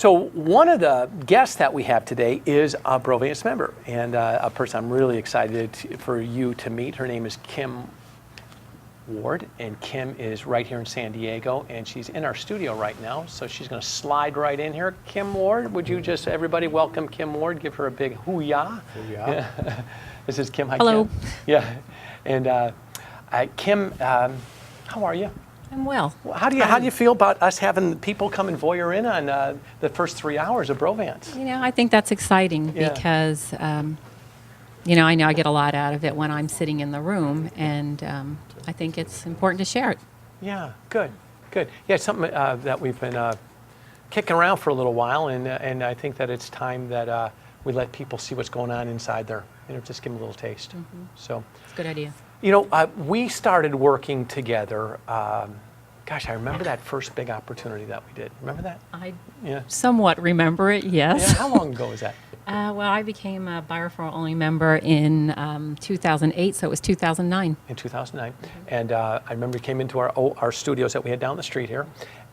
So one of the guests that we have today is a ProbateBiz member, and a person I'm really excited for you to meet. Her name is Kim Ward, and Kim is right here in San Diego, and she's in our studio right now, so she's going to slide right in here. Kim Ward, would you just, everybody welcome Kim Ward, give her a big hoo-yah. Hoo-yah. Yeah. This is Kim. Hi, hello. Kim. Yeah, and Kim, how are you? I'm well. How do you feel about us having people come and voyeur in on the first 3 hours of Brovance? You know, I think that's exciting because, you know I get a lot out of it when I'm sitting in the room, and I think it's important to share it. Yeah, good. Yeah, it's something that we've been kicking around for a little while, and I think that it's time that we let people see what's going on inside there. You know, just give them a little taste. Mm-hmm. So it's a good idea. You know, we started working together. Gosh, I remember that first big opportunity that we did. Remember that? I somewhat remember it, yes. Yeah, how long ago was that? Well, I became a buyer referral only member in 2008, so it was 2009. In 2009. Mm-hmm. And I remember we came into our studios that we had down the street here,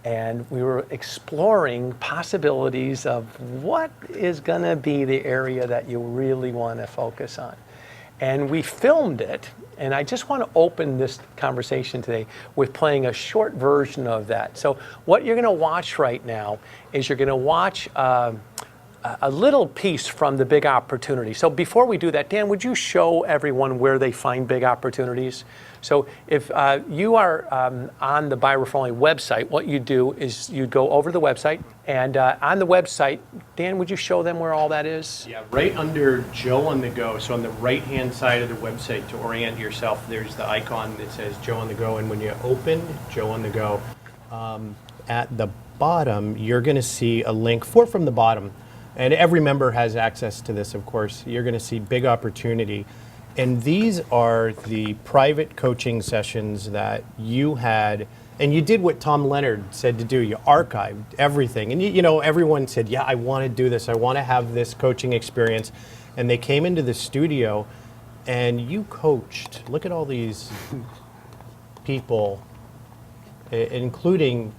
and we were exploring possibilities of what is going to be the area that you really want to focus on. And we filmed it, and I just want to open this conversation today with playing a short version of that. So what you're going to watch right now is you're going to watch a little piece from the big opportunity. So before we do that, Dan, would you show everyone where they find big opportunities? So if you are on the Buyer Referral Only website, what you do is you go over to the website, and on the website, Dan, would you show them where all that is? Yeah, right under Joe on the Go. So on the right-hand side of the website, to orient yourself, there's the icon that says Joe on the Go. And when you open Joe on the Go, at the bottom, you're going to see a link from the bottom. And every member has access to this, of course. You're going to see big opportunity. And these are the private coaching sessions that you had, and you did what Tom Leonard said to do. You archived everything. And you know, everyone said, yeah, I want to do this. I want to have this coaching experience. And they came into the studio, and you coached. Look at all these people, including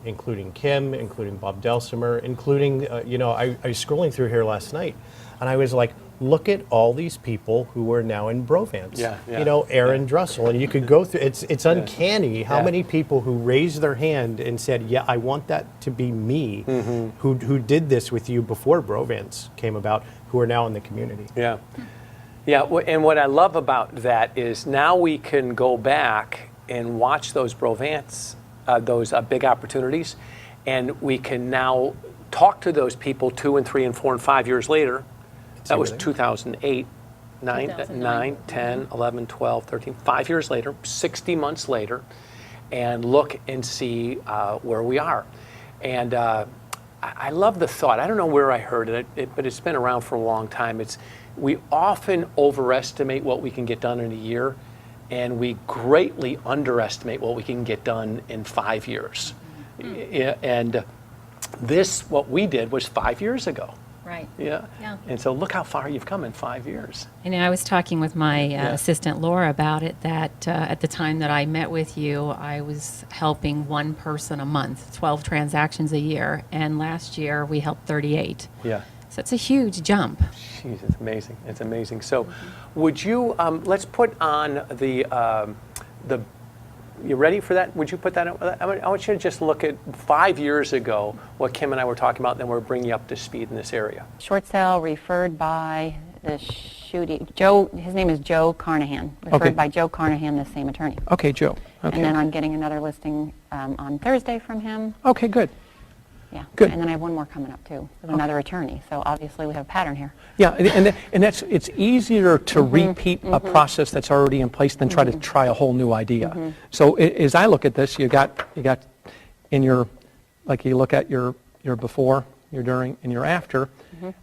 Kim, including Bob Delsimer, including, you know, I was scrolling through here last night, and I was like, look at all these people who are now in Brovance. Yeah. You know, Aaron Drussel, and you could go through, it's uncanny how many people who raised their hand and said, yeah, I want that to be me, who did this with you before Brovance came about, who are now in the community. Yeah, and what I love about that is now we can go back and watch those Brovance, those big opportunities, and we can now talk to those people 2 and 3 and 4 and 5 years later. That was 2008, 9, 10, 11, 12, 13, 5 years later, 60 months later, and look and see where we are. And I love the thought. I don't know where I heard it, but it's been around for a long time. We often overestimate what we can get done in a year, and we greatly underestimate what we can get done in 5 years. Mm-hmm. And what we did was 5 years ago. Right. Yeah. And so look how far you've come in 5 years. And I was talking with my assistant Laura about it, that at the time that I met with you, I was helping one person a month, 12 transactions a year. And last year we helped 38. Yeah. So it's a huge jump. Jeez, it's amazing. It's amazing. So would you, let's put on the you ready for that? Would you put that on? I want you to just look at 5 years ago, what Kim and I were talking about, and then we'll bring you up to speed in this area. Short sale referred by the shooting, Joe, his name is Joe Carnahan, referred by Joe Carnahan, the same attorney. Okay, Joe. Okay. And then I'm getting another listing on Thursday from him. Okay, good. Yeah, good. And then I have one more coming up too, with another attorney. So obviously we have a pattern here. Yeah, and it's easier to repeat a process that's already in place than try a whole new idea. So as I look at this, you got in your, like you look at your before, your during, and your after.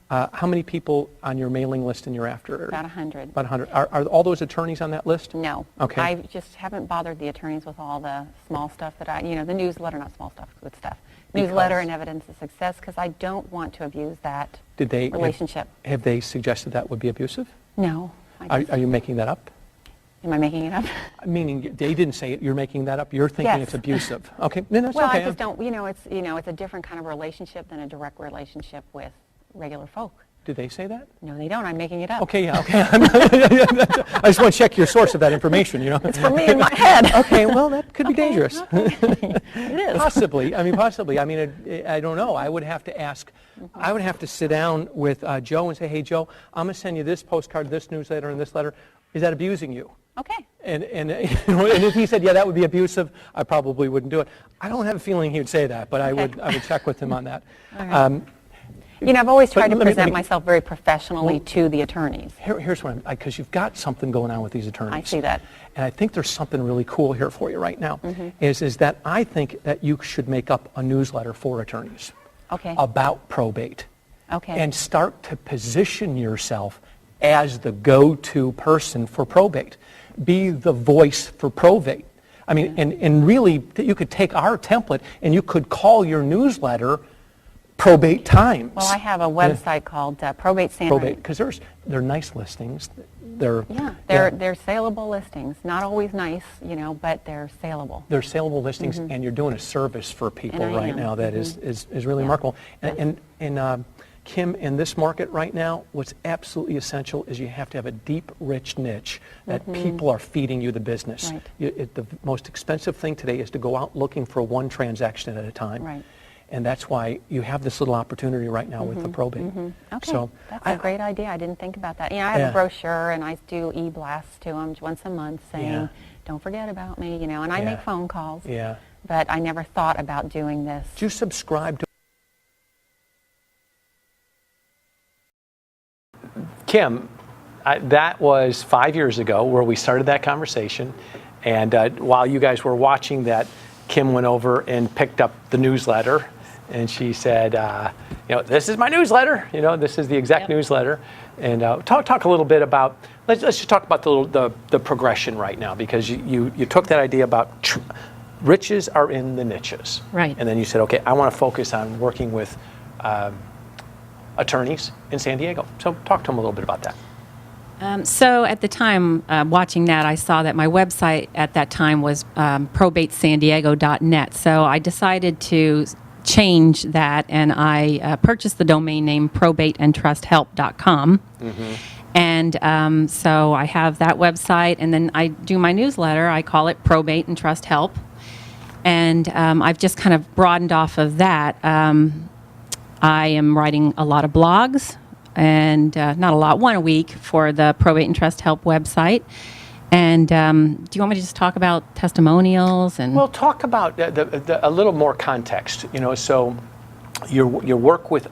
How many people on your mailing list and your after? About 100. About 100. Are all those attorneys on that list? No. Okay. I just haven't bothered the attorneys with all the small stuff that the newsletter, not small stuff, good stuff. Newsletter and evidence of success, because I don't want to abuse that relationship. Have they suggested that would be abusive? No. Are you making that up? Am I making it up? Meaning they didn't say it, you're making that up, you're thinking Yes. it's abusive. Okay, no, that's Well, okay. I just don't, it's a different kind of relationship than a direct relationship with regular folk. Do they say that? No, they don't. I'm making it up. Okay, yeah, okay. I just want to check your source of that information, It's for me in my head. Okay, well, that could be dangerous. It is. Possibly. I mean, I don't know. I would have to ask, I would have to sit down with Joe and say, hey, Joe, I'm going to send you this postcard, this newsletter, and this letter. Is that abusing you? Okay. And if he said, yeah, that would be abusive, I probably wouldn't do it. I don't have a feeling he would say that, but I would check with him on that. Right. I've always tried to let me- present myself very professionally to the attorneys. Here's what because you've got something going on with these attorneys. I see that. And I think there's something really cool here for you right now, is that I think that you should make up a newsletter for attorneys Okay. about probate. Okay. And start to position yourself as the go-to person for probate. Be the voice for probate. I mean, and really, you could take our template and you could call your newsletter Probate Times. Well, I have a website called Probate Sandra. Probate, because they're nice listings. They're Saleable listings. Not always nice, but they're saleable. They're saleable listings, and you're doing a service for people And I right am. now that is really remarkable. And Kim, in this market right now, what's absolutely essential is you have to have a deep, rich niche that people are feeding you the business. Right. The most expensive thing today is to go out looking for one transaction at a time. Right. And that's why you have this little opportunity right now with the probate. Okay, So that's a great idea. I didn't think about that. I have Yeah. a brochure, and I do e-blasts to them once a month saying, Yeah. don't forget about me, and I Yeah. make phone calls. Yeah. But I never thought about doing this. Do you subscribe to Kim? That was 5 years ago where we started that conversation. And while you guys were watching that, Kim went over and picked up the newsletter. And she said, this is my newsletter. This is the exact newsletter. And talk a little bit about, let's just talk about the progression right now, because you took that idea about riches are in the niches. Right. And then you said, okay, I want to focus on working with attorneys in San Diego. So talk to them a little bit about that. So at the time, watching that, I saw that my website at that time was probatesandiego.net. So I decided to change that, and I purchased the domain name probateandtrusthelp.com. And so I have that website, and then I do my newsletter. I call it Probate and Trust Help. And I've just kind of broadened off of that. I am writing a lot of blogs, and not a lot, one a week for the Probate and Trust Help website. And do you want me to just talk about testimonials? And Well, talk about a little more context. So your work with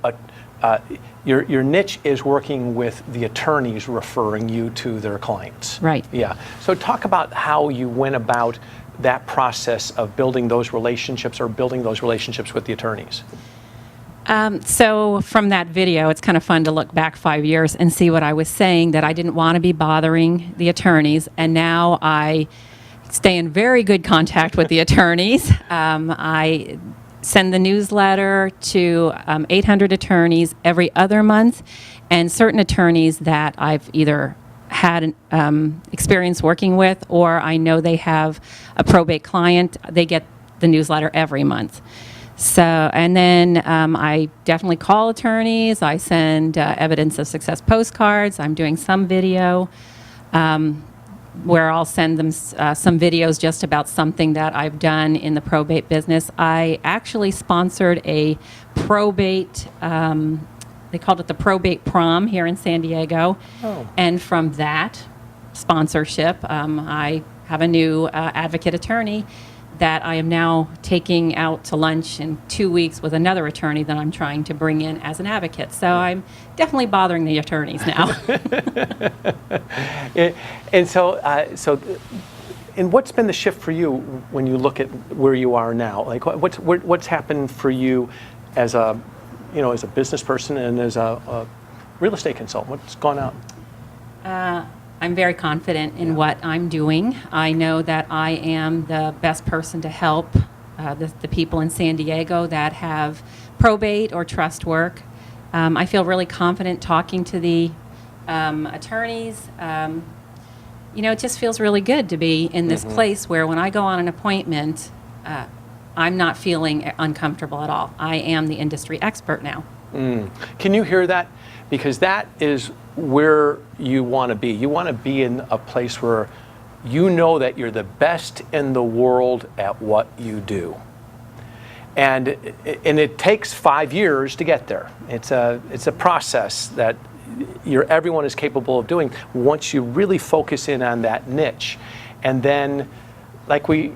your niche is working with the attorneys referring you to their clients. Right. Yeah. So talk about how you went about that process of building those relationships with the attorneys. So from that video, it's kind of fun to look back 5 years and see what I was saying, that I didn't want to be bothering the attorneys. And now I stay in very good contact with the attorneys. I send the newsletter to 800 attorneys every other month, and certain attorneys that I've either had experience working with, or I know they have a probate client, they get the newsletter every month. So, and then I definitely call attorneys. I send evidence of success postcards. I'm doing some video where I'll send them some videos just about something that I've done in the probate business. I actually sponsored a probate, they called it the Probate Prom here in San Diego. Oh. And from that sponsorship, I have a new advocate attorney that I am now taking out to lunch in 2 weeks with another attorney that I'm trying to bring in as an advocate. So I'm definitely bothering the attorneys now. And so, and what's been the shift for you when you look at where you are now? Like, what's happened for you as a business person and as a real estate consultant? What's gone on? I'm very confident in what I'm doing. I know that I am the best person to help the people in San Diego that have probate or trust work. I feel really confident talking to the attorneys. it just feels really good to be in this place where when I go on an appointment, I'm not feeling uncomfortable at all. I am the industry expert now. Can you hear that? Because that is where you want to be. You want to be in a place where you know that you're the best in the world at what you do. And it takes 5 years to get there. It's a process that everyone is capable of doing once you really focus in on that niche. And then, like we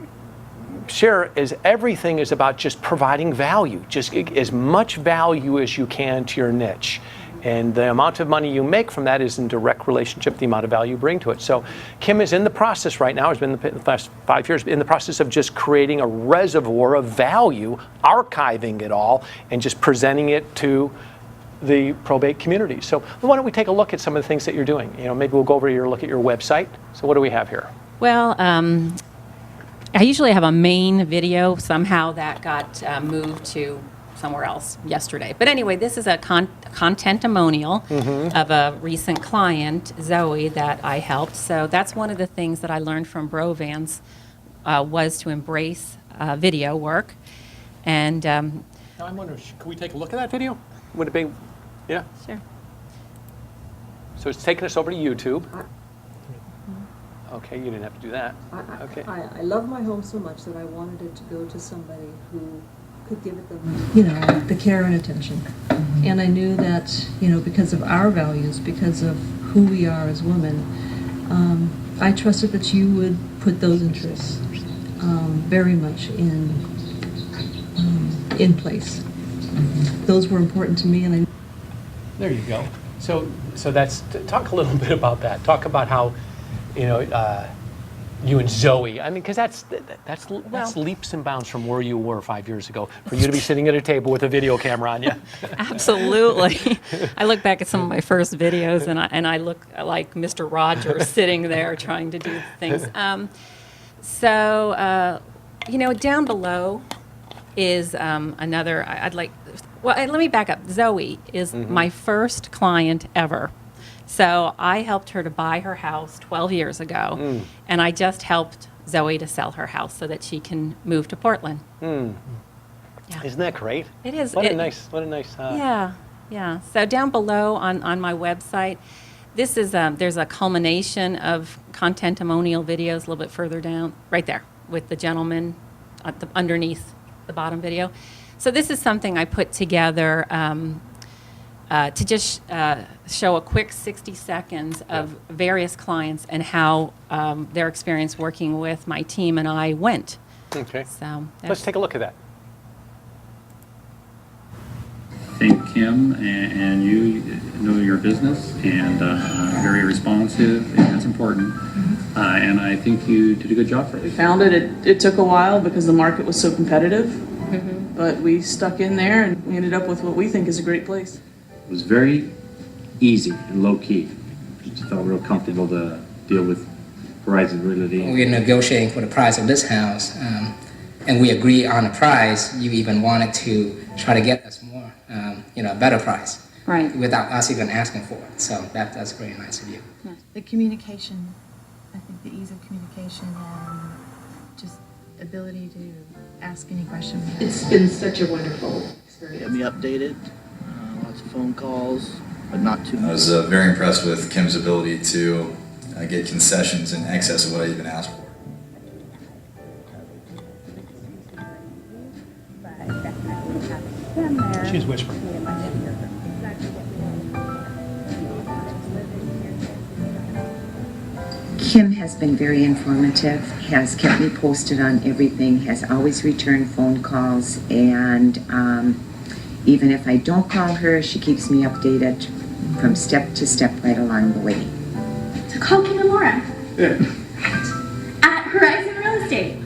share, is everything is about just providing value, just as much value as you can to your niche. And the amount of money you make from that is in direct relationship to the amount of value you bring to it. So Kim is in the process right now, has been the last 5 years, in the process of just creating a reservoir of value, archiving it all, and just presenting it to the probate community. So why don't we take a look at some of the things that you're doing? Maybe we'll go over here, look at your website. So what do we have here? Well, I usually have a main video. Somehow that got moved to somewhere else yesterday. But anyway, this is a contentimonial of a recent client, Zoe, that I helped. So that's one of the things that I learned from Brovance was to embrace video work. And Now I'm wondering, can we take a look at that video? Would it be, yeah? Sure. So it's taking us over to YouTube. Okay, you didn't have to do that. Okay. I love my home so much that I wanted it to go to somebody who could give it the care and attention. And I knew that, because of our values, because of who we are as women, I trusted that you would put those interests very much in place. Those were important to me, and I. There you go. So that's, talk a little bit about that. Talk about how, you and Zoe, because that's leaps and bounds from where you were 5 years ago, for you to be sitting at a table with a video camera on you. Absolutely. I look back at some of my first videos, and I look like Mr. Rogers sitting there trying to do things. Down below is another, let me back up. Zoe is my first client ever. So I helped her to buy her house 12 years ago, and I just helped Zoe to sell her house so that she can move to Portland. Yeah. Isn't that great? It is. What a nice. Yeah. So down below on my website, this is there's a culmination of contentimonial videos a little bit further down, right there, with the gentleman underneath the bottom video. So this is something I put together to just show a quick 60 seconds of various clients and how their experience working with my team and I went. Okay. So let's take a look at that. Thank Kim, and you know your business, and very responsive, and that's important. And I think you did a good job for it. We found it. It took a while because the market was so competitive, but we stuck in there and we ended up with what we think is a great place. It was very easy and low-key. Just felt real comfortable to deal with Horizon Realty. We're negotiating for the price of this house, and we agreed on a price. You even wanted to try to get us more, a better price. Right. Without us even asking for it. So that's very nice of you. Yeah. The communication, I think the ease of communication and just ability to ask any question. It's been such a wonderful experience. Get me updated, lots of phone calls, but not too much. I was very impressed with Kim's ability to get concessions in excess of what I even asked for. She's whispering. Kim has been very informative, has kept me posted on everything, has always returned phone calls, and even if I don't call her, she keeps me updated from step to step right along the way. So call Kim and Laura. At Horizon Real Estate.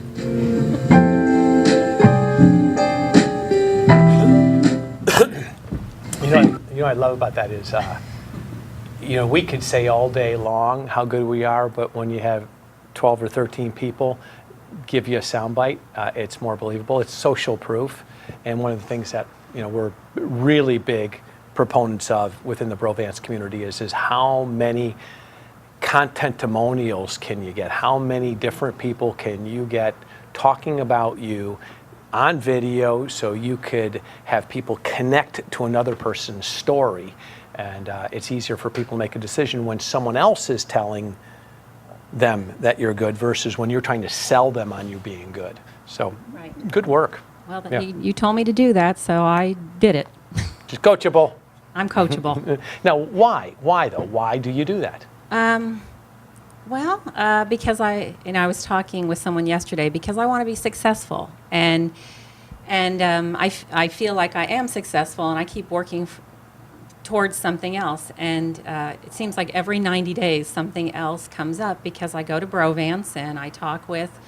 You know what I love about that is, we could say all day long how good we are, but when you have 12 or 13 people give you a soundbite, it's more believable. It's social proof, and one of the things that we're really big proponents of within the Brovance community is how many content testimonials can you get? How many different people can you get talking about you on video so you could have people connect to another person's story? And it's easier for people to make a decision when someone else is telling them that you're good versus when you're trying to sell them on you being good. So, good work. Well, you told me to do that, so I did it. Just coachable. I'm coachable. Now, why? Why though? Why do you do that? Because I was talking with someone yesterday because I want to be successful, and I feel like I am successful, and I keep working towards something else, and it seems like every 90 days something else comes up because I go to Brovance and I talk with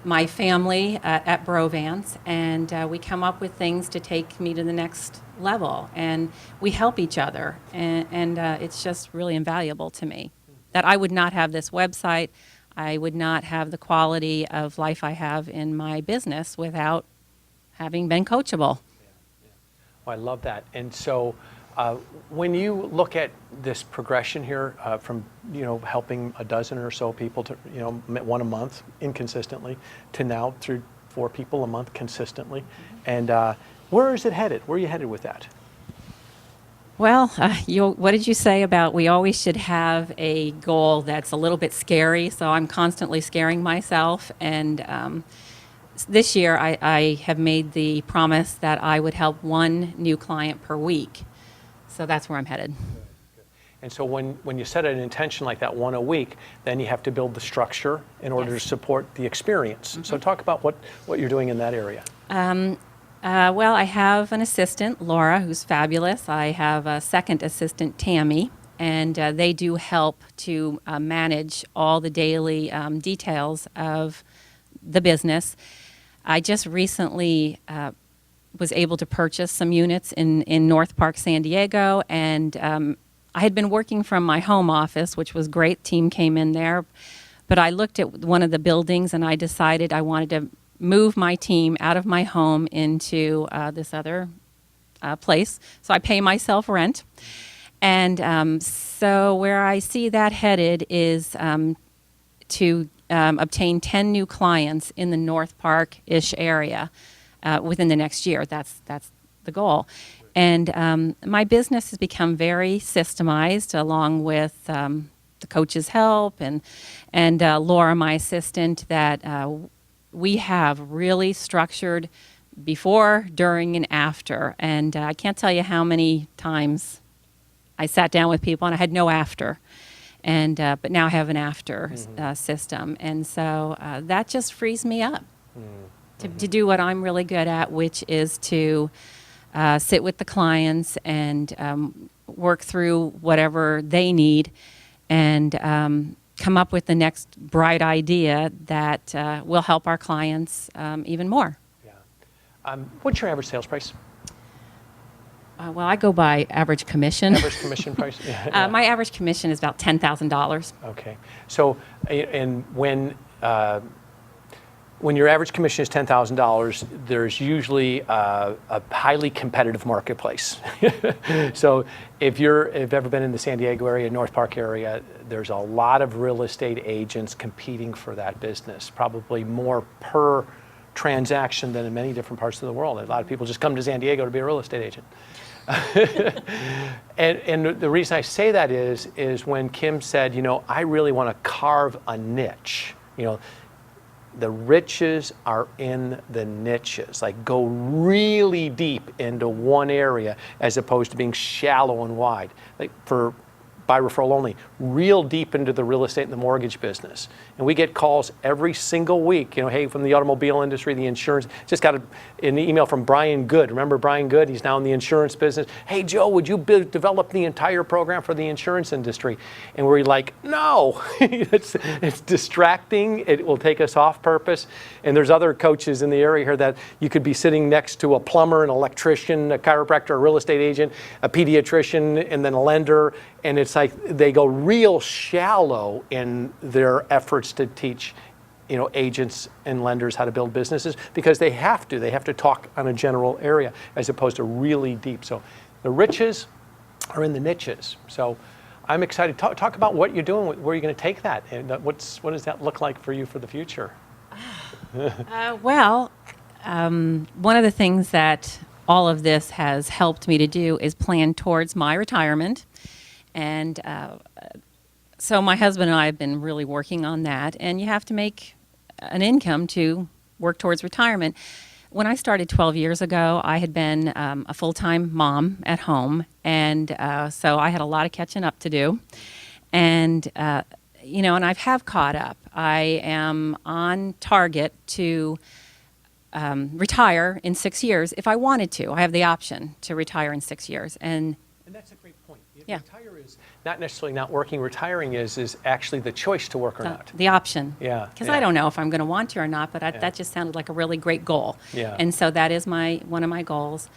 my family at Brovance, and we come up with things to take me to the next level, and we help each other, and it's just really invaluable to me that I would not have this website, I would not have the quality of life I have in my business without having been coachable. Well, I love that. And so when you look at this progression here from helping a dozen or so people to one a month inconsistently to now through 4 people a month consistently, and where is it headed? Where are you headed with that? Well, what did you say about we always should have a goal that's a little bit scary? So I'm constantly scaring myself, and this year I have made the promise that I would help 1 new client per week. So that's where I'm headed. And so when you set an intention like that, 1 a week, then you have to build the structure in order to support the experience. So talk about what you're doing in that area. Well, I have an assistant, Laura, who's fabulous. I have a second assistant, Tammy, and they do help to manage all the daily details of the business. I just recently was able to purchase some units in North Park, San Diego, and I had been working from my home office, which was great. Team came in there, but I looked at one of the buildings and I decided I wanted to move my team out of my home into this other place. So I pay myself rent. And so where I see that headed is to obtain 10 new clients in the North Park-ish area within the next year. That's the goal. And my business has become very systemized along with the coach's help and Laura, my assistant, that we have really structured before, during, and after. And I can't tell you how many times I sat down with people and I had no after. And but now I have an after system. And so that just frees me up to do what I'm really good at, which is to sit with the clients and work through whatever they need and come up with the next bright idea that will help our clients even more. Yeah. What's your average sales price? Well, I go by average commission. Average commission price? Yeah. My average commission is about $10,000. Okay. So, and when your average commission is $10,000, there's usually a highly competitive marketplace. So if you've ever been in the San Diego area, North Park area, there's a lot of real estate agents competing for that business, probably more per transaction than in many different parts of the world. A lot of people just come to San Diego to be a real estate agent. and the reason I say that is when Kim said, I really want to carve a niche, the riches are in the niches. Like go really deep into one area as opposed to being shallow and wide. Like by referral only, real deep into the real estate and the mortgage business. And we get calls every single week, hey, from the automobile industry, the insurance. Just got an email from Brian Good. Remember Brian Good? He's now in the insurance business. Hey, Joe, would you develop the entire program for the insurance industry? And we're like, no, it's distracting. It will take us off purpose. And there's other coaches in the area here that you could be sitting next to a plumber, an electrician, a chiropractor, a real estate agent, a pediatrician, and then a lender. And it's like they go real shallow in their efforts to teach, agents and lenders how to build businesses because they have to. They have to talk on a general area as opposed to really deep. So the riches are in the niches. So I'm excited. Talk about what you're doing, where you're going to take that, and what does that look like for you for the future? Well, one of the things that all of this has helped me to do is plan towards my retirement. And so my husband and I have been really working on that. And you have to make an income to work towards retirement. When I started 12 years ago, I had been a full-time mom at home. And so I had a lot of catching up to do. And and I have caught up. I am on target to retire in 6 years if I wanted to. I have the option to retire in 6 years. And that's a great point. Yeah. Retire is not necessarily not working. Retiring is actually the choice to work or not. The option. Yeah. Because I don't know if I'm going to want to or not, but that just sounded like a really great goal. Yeah. And so that is one of my goals.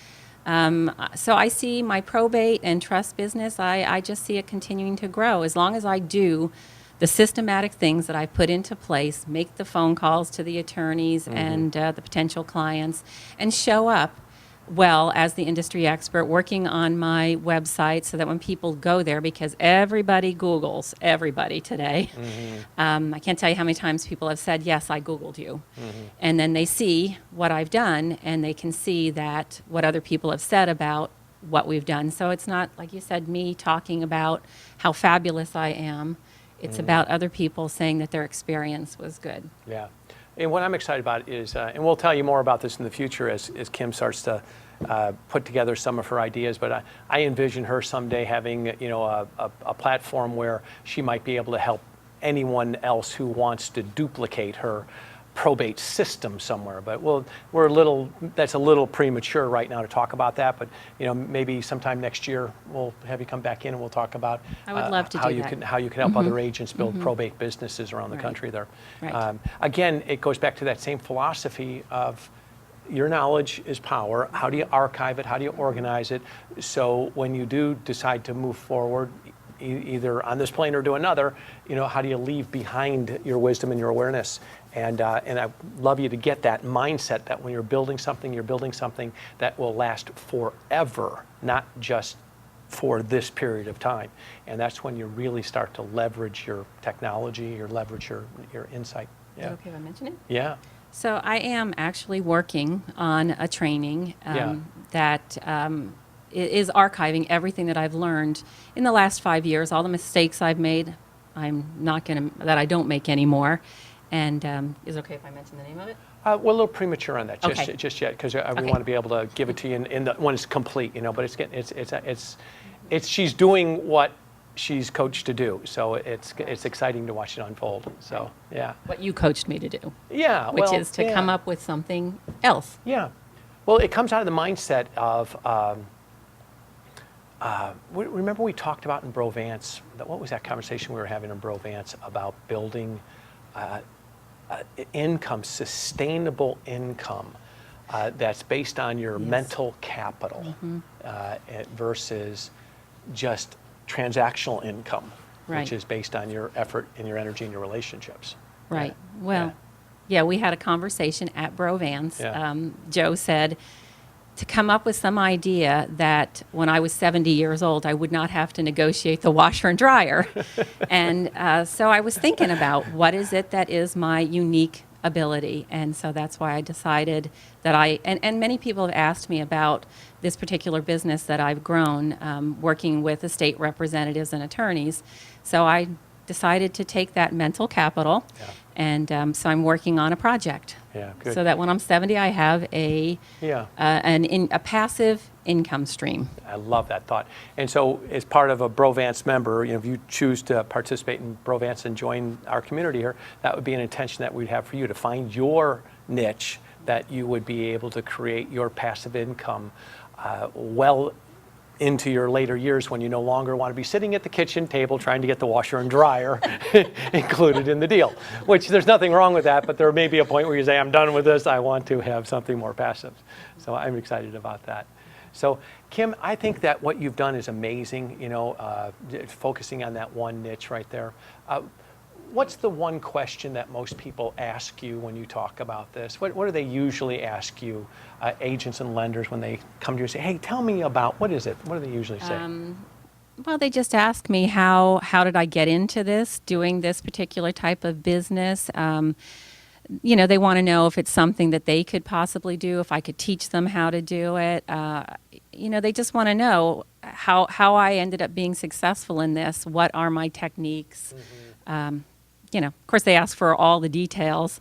So I see my probate and trust business, I just see it continuing to grow as long as I do the systematic things that I put into place, make the phone calls to the attorneys and the potential clients, and show up well as the industry expert, working on my website so that when people go there, because everybody Googles everybody today. I can't tell you how many times people have said, yes, I Googled you. And then they see what I've done, and they can see that what other people have said about what we've done. So it's not, like you said, me talking about how fabulous I am. It's about other people saying that their experience was good. Yeah. And what I'm excited about is, and we'll tell you more about this in the future as Kim starts to put together some of her ideas, but I envision her someday having, a platform where she might be able to help anyone else who wants to duplicate her probate system somewhere. But that's a little premature right now to talk about that, but maybe sometime next year we'll have you come back in and we'll talk about I would love to how do you that. how you can help other agents build probate businesses around the country there. Right. Again, it goes back to that same philosophy of your knowledge is power. How do you archive it? How do you organize it? So when you do decide to move forward, either on this plane or to another, how do you leave behind your wisdom and your awareness? And I love you to get that mindset that when you're building something that will last forever, not just for this period of time. And that's when you really start to leverage your technology, leverage your insight. Is it okay if I mention it? Yeah. So I am actually working on a training that is archiving everything that I've learned in the last 5 years, all the mistakes I've made. That I don't make anymore. And is it okay if I mention the name of it? We're a little premature on that Okay. just yet, because we want to be able to give it to you when it's complete. But it's she's doing what she's coached to do, so it's exciting to watch it unfold. So yeah. What you coached me to do. Yeah. Which is to come up with something else. Yeah. Well, it comes out of the mindset of. Remember we talked about in Brovance, what was that conversation we were having in Brovance about building sustainable income that's based on your mental capital versus just transactional income, which is based on your effort and your energy and your relationships. Right. Well, we had a conversation at Brovance. Joe said, to come up with some idea that when I was 70 years old, I would not have to negotiate the washer and dryer. And so I was thinking about what is it that is my unique ability. And so that's why I decided that and many people have asked me about this particular business that I've grown, working with estate representatives and attorneys. So I decided to take that mental capital, and so I'm working on a project. Yeah, good. So that when I'm 70, I have a passive income stream. I love that thought. And so as part of a Brovance member, if you choose to participate in Brovance and join our community here, that would be an intention that we'd have for you to find your niche that you would be able to create your passive income well into your later years when you no longer want to be sitting at the kitchen table trying to get the washer and dryer included in the deal, which there's nothing wrong with that, but there may be a point where you say, I'm done with this, I want to have something more passive. So I'm excited about that. So Kim, I think that what you've done is amazing, focusing on that one niche right there. What's the one question that most people ask you when you talk about this? What do they usually ask you, agents and lenders, when they come to you and say, hey, tell me about, what is it? What do they usually say? Well, they just ask me how did I get into this, doing this particular type of business. They want to know if it's something that they could possibly do, if I could teach them how to do it. They just want to know how I ended up being successful in this. What are my techniques? Of course, they ask for all the details.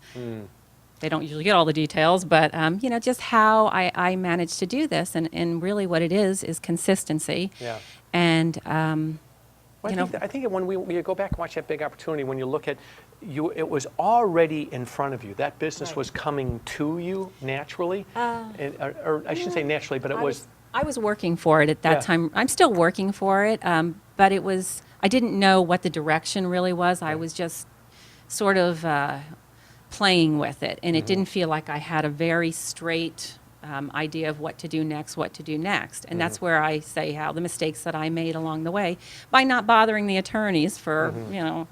They don't usually get all the details, but just how I managed to do this, and really what it is consistency. Yeah. And I think when we go back and watch that big opportunity, when you look at it was already in front of you. That business was coming to you naturally, or I shouldn't say naturally, but I was working for it at that time. I'm still working for it, but I didn't know what the direction really was. I was just sort of playing with it, and it didn't feel like I had a very straight idea of what to do next. And that's where I say how the mistakes that I made along the way by not bothering the attorneys for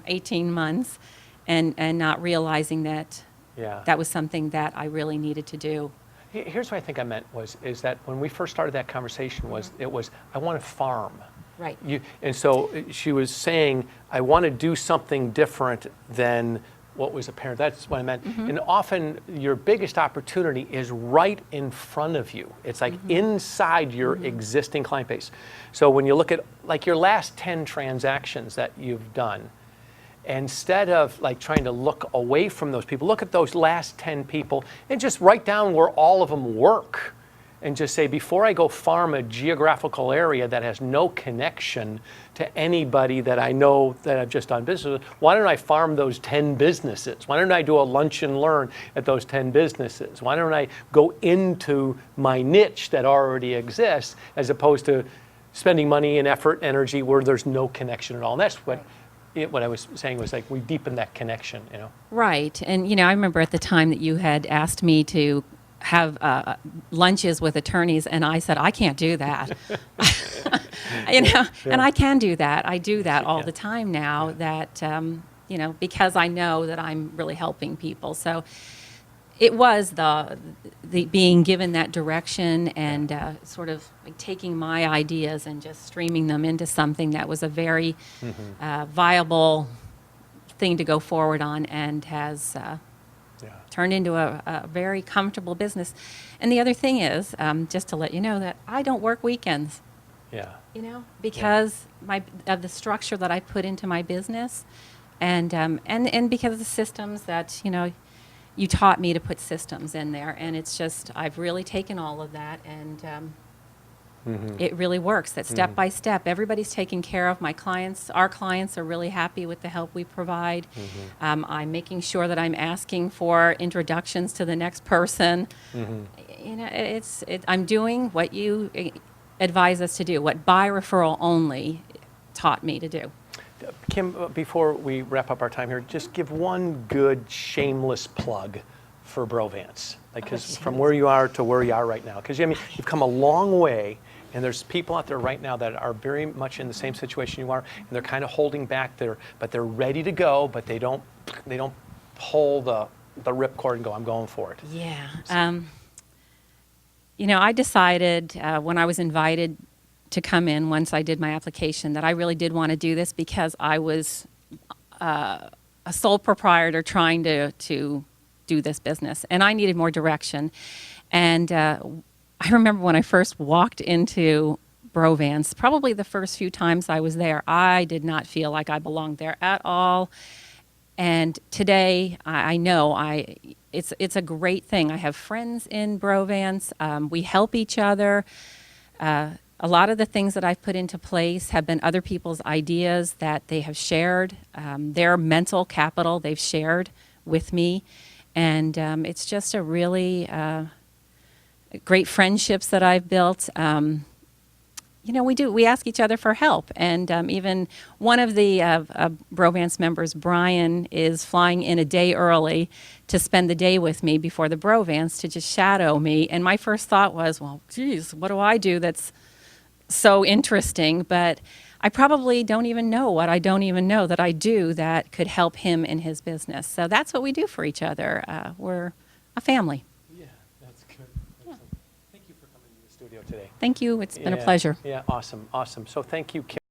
18 months and not realizing that that was something that I really needed to do. Here's what I think I meant is that when we first started that conversation it was I want to farm. Right. And so she was saying, I want to do something different than what was apparent. That's what I meant. And often your biggest opportunity is right in front of you. It's like inside your existing client base. So when you look at like your last 10 transactions that you've done, instead of like trying to look away from those people, look at those last 10 people and just write down where all of them work. And just say, before I go farm a geographical area that has no connection to anybody that I know that I've just done business with, why don't I farm those 10 businesses? Why don't I do a lunch and learn at those 10 businesses? Why don't I go into my niche that already exists as opposed to spending money and effort, energy where there's no connection at all? And that's what I was saying was like we deepen that connection, Right. And, I remember at the time that you had asked me to have lunches with attorneys, and I said, I can't do that. And I can do that. I do that all the time now that, because I know that I'm really helping people. So it was the being given that direction and sort of like taking my ideas and just streaming them into something that was a very viable thing to go forward on and has turned into a very comfortable business. And the other thing is, just to let you know, that I don't work weekends. Yeah. Because of the structure that I put into my business, and because of the systems that you taught me to put systems in there, and it's just I've really taken all of that and. It really works. That step by step, everybody's taking care of. My clients, our clients are really happy with the help we provide. I'm making sure that I'm asking for introductions to the next person. I'm doing what you advise us to do, what by referral only taught me to do. Kim, before we wrap up our time here, just give one good shameless plug for Brovance, because from where you are to where you are right now, because you've come a long way. And there's people out there right now that are very much in the same situation you are, and they're kind of holding back there, but they're ready to go, but they don't pull the ripcord and go, I'm going for it. Yeah. I decided when I was invited to come in, once I did my application, that I really did want to do this because I was a sole proprietor trying to do this business, and I needed more direction. And I remember when I first walked into Brovance, probably the first few times I was there, I did not feel like I belonged there at all. And today, I know it's a great thing. I have friends in Brovance. We help each other. A lot of the things that I've put into place have been other people's ideas that they have shared, their mental capital they've shared with me. And it's just a really great friendships that I've built. We ask each other for help. And even one of the Brovance members, Brian, is flying in a day early to spend the day with me before the Brovance to just shadow me. And my first thought was, well, geez, what do I do that's so interesting? But I probably don't even know what I don't even know that I do that could help him in his business. So that's what we do for each other. We're a family. Today. Thank you. It's been a pleasure. Yeah, awesome. So thank you, Kim.